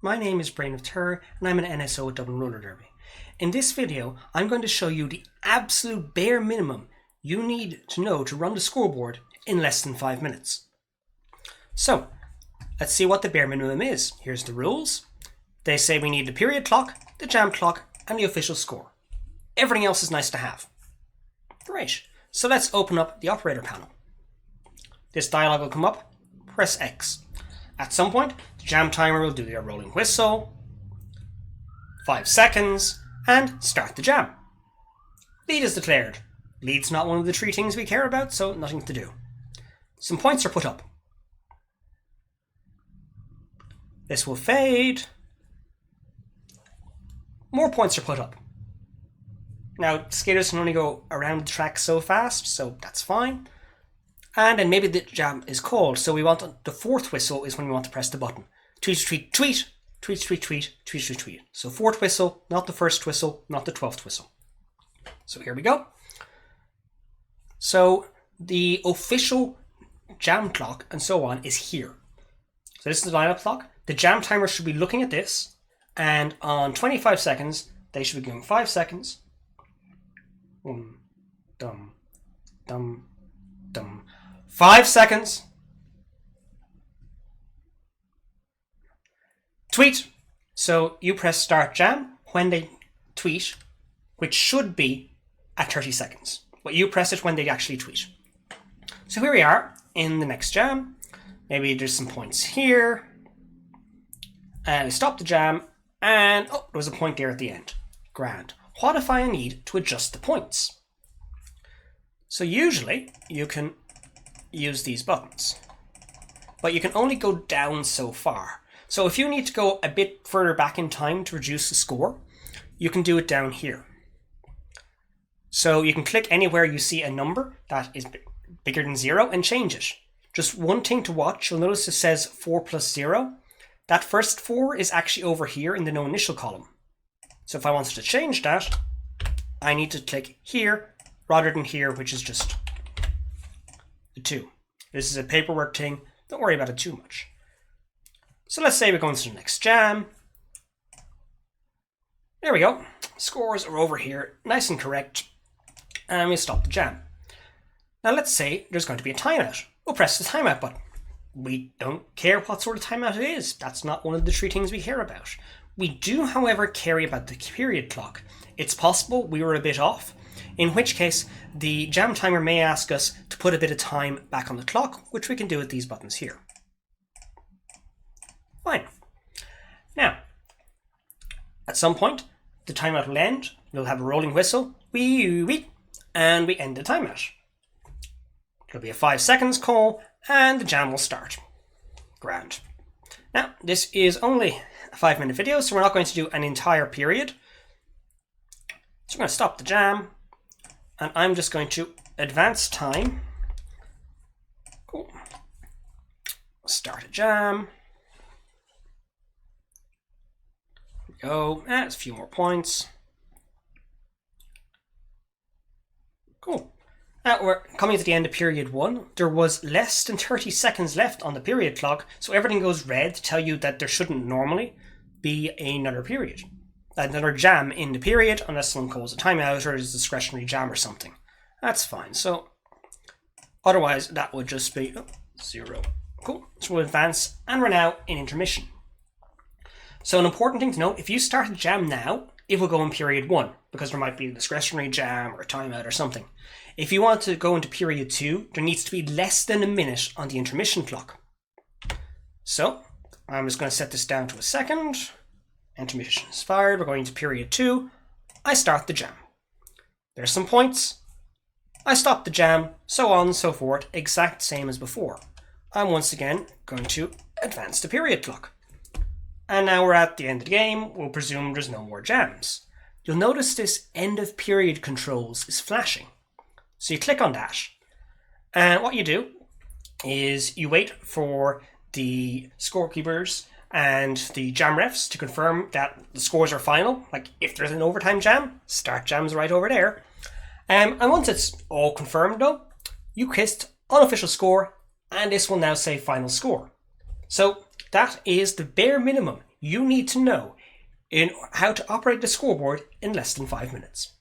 my name is Brain of Terror and I'm an NSO at Dublin Roller Derby. In this video, I'm going to show you the absolute bare minimum you need to know to run the scoreboard in less than 5 minutes. So, let's see what the bare minimum is. Here's the rules. They say we need the period clock, the jam clock, and the official score. Everything else is nice to have. Great. So let's open up the operator panel. This dialog will come up. Press X. At some point, the jam timer will do their rolling whistle, 5 seconds, and start the jam. Lead is declared. Lead's not one of the 3 things we care about, so nothing to do. Some points are put up. This will fade. More points are put up. Now, skaters can only go around the track so fast, so that's fine. And then maybe the jam is called, so we want the 4th whistle is when we want to press the button. Tweet, tweet, tweet, tweet, tweet, tweet, tweet, tweet, tweet. So 4th whistle, not the 1st whistle, not the 12th whistle. So here we go. So the official jam clock and so on is here. So this is the lineup clock. The jam timer should be looking at this, and on 25 seconds, they should be going 5 seconds. Dum, dum, dum. 5 seconds. Tweet. So you press start jam when they tweet, which should be at 30 seconds. But you press it when they actually tweet. So here we are in the next jam. Maybe there's some points here. And we stop the jam. And oh, there was a point there at the end. Grand. What if I need to adjust the points? So usually you can use these buttons, but you can only go down so far. So if you need to go a bit further back in time to reduce the score, you can do it down here. So you can click anywhere you see a number that is bigger than 0 and change it. Just one thing to watch, you'll notice it says 4 plus 0. That first 4 is actually over here in the no initial column. So if I wanted to change that, I need to click here rather than here, which is just the 2. This is a paperwork thing. Don't worry about it too much. So let's say we're going to the next jam. There we go. Scores are over here, nice and correct. And we stop the jam. Now let's say there's going to be a timeout. We'll press the timeout button. We don't care what sort of timeout it is. That's not one of the 3 things we care about. We do, however, care about the period clock. It's possible we were a bit off, in which case the jam timer may ask us to put a bit of time back on the clock, which we can do with these buttons here. Fine. Now, at some point, the timeout will end. We'll have a rolling whistle, wee wee, and we end the timeout. There'll be a 5 seconds call, and the jam will start. Grand. Now, this is only a 5-minute video, so we're not going to do an entire period. So we're going to stop the jam, and I'm just going to advance time. Cool. Start a jam. There we go. That's a few more points. Cool. Now we're coming to the end of period 1. There was less than 30 seconds left on the period clock, so everything goes red to tell you that there shouldn't normally be another period. Another jam in the period, unless someone calls a timeout or is a discretionary jam or something. That's fine. So otherwise that would just be 0. Cool. So we'll advance, and we're now in intermission. So an important thing to note, if you start a jam now, it will go in period 1, because there might be a discretionary jam or a timeout or something. If you want to go into period 2, there needs to be less than a minute on the intermission clock. So I'm just going to set this down to a second. Intermission is fired. We're going to period 2. I start the jam. There's some points. I stop the jam, so on and so forth, exact same as before. I'm once again going to advance the period clock. And now we're at the end of the game. We'll presume there's no more jams. You'll notice this end of period controls is flashing. So you click on that. And what you do is you wait for the scorekeepers and the jam refs to confirm that the scores are final. Like if there's an overtime jam, start jam's right over there. And once it's all confirmed though, you kissed unofficial score, and this will now say final score. So that is the bare minimum you need to know in how to operate the scoreboard in less than 5 minutes.